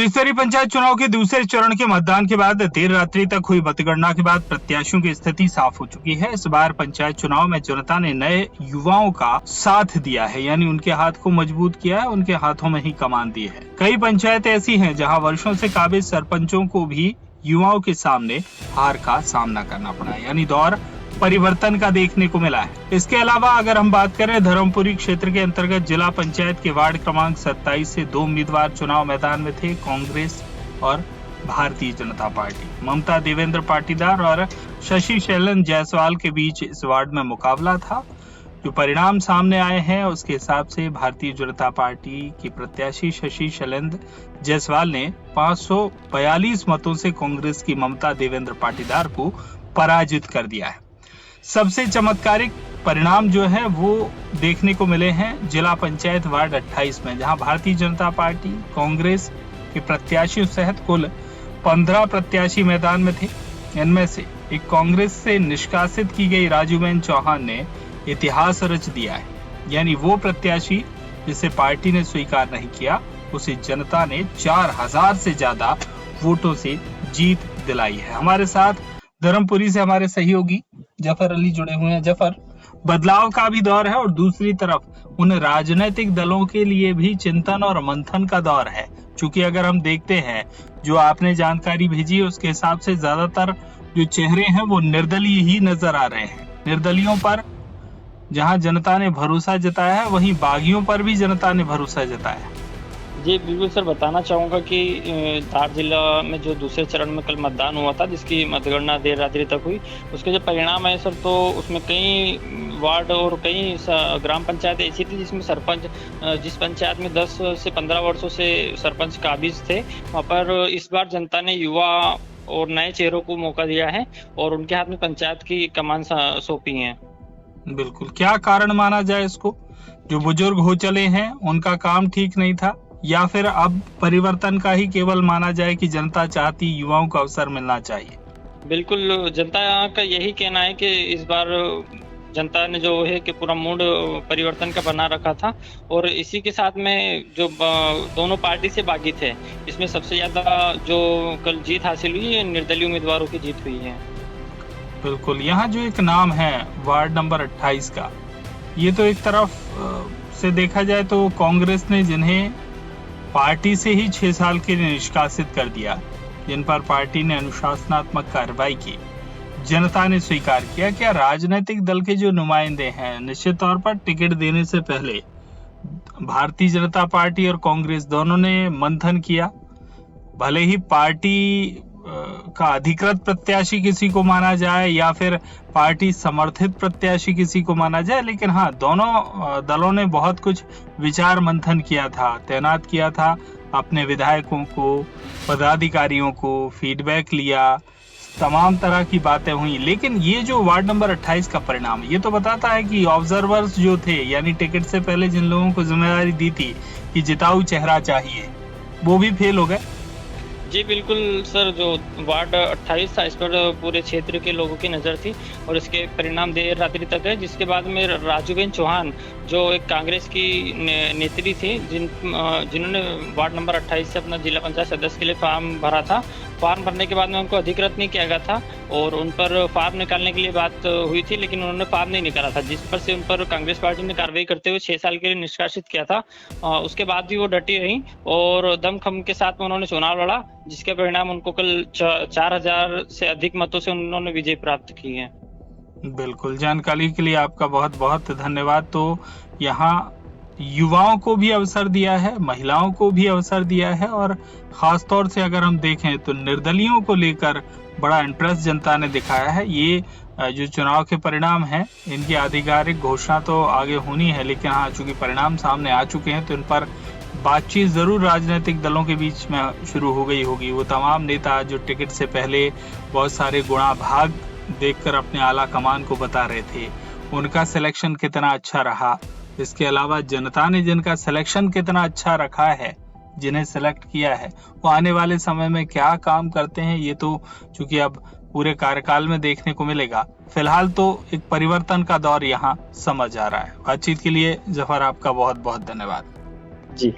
त्रिस्तरीय पंचायत चुनाव के दूसरे चरण के मतदान के बाद देर रात्रि तक हुई मतगणना के बाद प्रत्याशियों की स्थिति साफ हो चुकी है। इस बार पंचायत चुनाव में जनता ने नए युवाओं का साथ दिया है, यानी उनके हाथ को मजबूत किया है, उनके हाथों में ही कमान दी है। कई पंचायतें ऐसी हैं जहां वर्षों से काबिज सरपंचों को भी युवाओं के सामने हार का सामना करना पड़ा, यानी दौर परिवर्तन का देखने को मिला है। इसके अलावा अगर हम बात करें धर्मपुरी क्षेत्र के अंतर्गत जिला पंचायत के वार्ड क्रमांक 27 से 2 उम्मीदवार चुनाव मैदान में थे, कांग्रेस और भारतीय जनता पार्टी। ममता देवेंद्र पाटीदार और शशि शैलेंद्र जायसवाल के बीच इस वार्ड में मुकाबला था। जो परिणाम सामने आए हैं उसके हिसाब से भारतीय जनता पार्टी की प्रत्याशी शशि शैलेंद्र जायसवाल ने 542 मतों से कांग्रेस की ममता देवेंद्र पाटीदार को पराजित कर दिया है। सबसे चमत्कारिक परिणाम जो है वो देखने को मिले हैं जिला पंचायत वार्ड 28 में, जहां भारतीय जनता पार्टी कांग्रेस के प्रत्याशियों सहित कुल 15 प्रत्याशी मैदान में थे। इनमें से एक कांग्रेस से निष्कासित की गई राजूबेन चौहान ने इतिहास रच दिया है, यानी वो प्रत्याशी जिसे पार्टी ने स्वीकार नहीं किया उसे जनता ने 4000 से ज्यादा वोटों से जीत दिलाई है। हमारे साथ धर्मपुरी से हमारे सहयोगी जफर अली जुड़े हुए हैं। जफर, बदलाव का भी दौर है और दूसरी तरफ उन राजनीतिक दलों के लिए भी चिंतन और मंथन का दौर है, क्योंकि अगर हम देखते हैं जो आपने जानकारी भेजी उसके हिसाब से ज्यादातर जो चेहरे हैं वो निर्दलीय ही नजर आ रहे हैं। निर्दलियों पर जहां जनता ने भरोसा जताया है वहीं बागियों पर भी जनता ने भरोसा जताया है। जी बिल्कुल सर, बताना चाहूँगा कि धार जिला में जो दूसरे चरण में कल मतदान हुआ था, जिसकी मतगणना देर रात्रि तक हुई, उसके जो परिणाम है सर, तो उसमें कई वार्ड और कई ग्राम पंचायत ऐसी थी जिसमें सरपंच, जिस पंचायत में 10 से 15 वर्षों से सरपंच काबिज थे, वहाँ पर इस बार जनता ने युवा और नए चेहरों को मौका दिया है और उनके हाथ में पंचायत की कमान सौंपी है। बिल्कुल, क्या कारण माना जाए इसको? जो बुजुर्ग हो चले हैं उनका काम ठीक नहीं था, या फिर अब परिवर्तन का ही केवल माना जाए कि जनता चाहती युवाओं को अवसर मिलना चाहिए? बिल्कुल, जनता का यही कहना है कि इस बार जनता ने जो है कि पूरा मूड परिवर्तन का बना रखा था और इसी के साथ में जो दोनों पार्टी से बागी थे, इसमें सबसे ज्यादा जो कल जीत हासिल हुई है निर्दलीय उम्मीदवारों की जीत हुई है। बिल्कुल, यहाँ जो एक नाम है वार्ड नंबर 28 का, ये तो एक तरफ से देखा जाए तो कांग्रेस ने जिन्हें पार्टी से ही 6 साल के लिए निष्कासित कर दिया, जिन पर पार्टी ने अनुशासनात्मक कार्रवाई की, जनता ने स्वीकार किया। क्या राजनीतिक दल के जो नुमाइंदे हैं, निश्चित तौर पर टिकट देने से पहले भारतीय जनता पार्टी और कांग्रेस दोनों ने मंथन किया। भले ही पार्टी का अधिकृत प्रत्याशी किसी को माना जाए या फिर पार्टी समर्थित प्रत्याशी किसी को माना जाए, लेकिन हाँ, दोनों दलों ने बहुत कुछ विचार मंथन किया था, तैनात किया था अपने विधायकों को, पदाधिकारियों को, फीडबैक लिया, तमाम तरह की बातें हुई। लेकिन ये जो वार्ड नंबर 28 का परिणाम, ये तो बताता है कि ऑब्जर्वर्स जो थे, यानी टिकट से पहले जिन लोगों को जिम्मेदारी दी थी कि जिताऊ चेहरा चाहिए, वो भी फेल हो गए। जी बिल्कुल सर, जो वार्ड 28 था इस पर पूरे क्षेत्र के लोगों की नज़र थी और इसके परिणाम देर रात्रि तक है, जिसके बाद में राजूबेन चौहान जो एक कांग्रेस की नेत्री थी, जिन्होंने वार्ड नंबर 28 से अपना जिला पंचायत सदस्य के लिए फॉर्म भरा था। फॉर्म भरने के बाद में उनको अधिकृत नहीं किया गया था और उन पर फॉर्म निकालने के लिए बात हुई थी, लेकिन उन्होंने फॉर्म नहीं निकाला था, जिस पर से उन पर कांग्रेस पार्टी ने कार्रवाई करते हुए 6 साल के लिए निष्कासित किया था। उसके बाद भी वो डटी रही और दमखम के साथ में उन्होंने चुनाव लड़ा, जिसके परिणाम उनको कल 4000 से अधिक मतों से उन्होंने विजय प्राप्त की है। बिल्कुल, जानकारी के लिए आपका बहुत बहुत धन्यवाद। तो यहाँ युवाओं को भी अवसर दिया है, महिलाओं को भी अवसर दिया है और खास तौर से अगर हम देखें तो निर्दलियों को लेकर बड़ा इंटरेस्ट जनता ने दिखाया है। ये जो चुनाव के परिणाम हैं, इनकी आधिकारिक घोषणा तो आगे होनी है, लेकिन हाँ, चूंकि परिणाम सामने आ चुके हैं तो इन पर बातचीत जरूर राजनीतिक दलों के बीच में शुरू हो गई होगी। वो तमाम नेता जो टिकट से पहले बहुत सारे गुणा भाग देखकर अपने आला कमान को बता रहे थे, उनका सिलेक्शन कितना अच्छा रहा, इसके अलावा जनता ने जिनका सिलेक्शन कितना अच्छा रखा है, जिन्हें सिलेक्ट किया है, वो आने वाले समय में क्या काम करते हैं, ये तो चूंकि अब पूरे कार्यकाल में देखने को मिलेगा। फिलहाल तो एक परिवर्तन का दौर यहाँ समझ आ रहा है। बातचीत के लिए जफर आपका बहुत बहुत धन्यवाद। जी।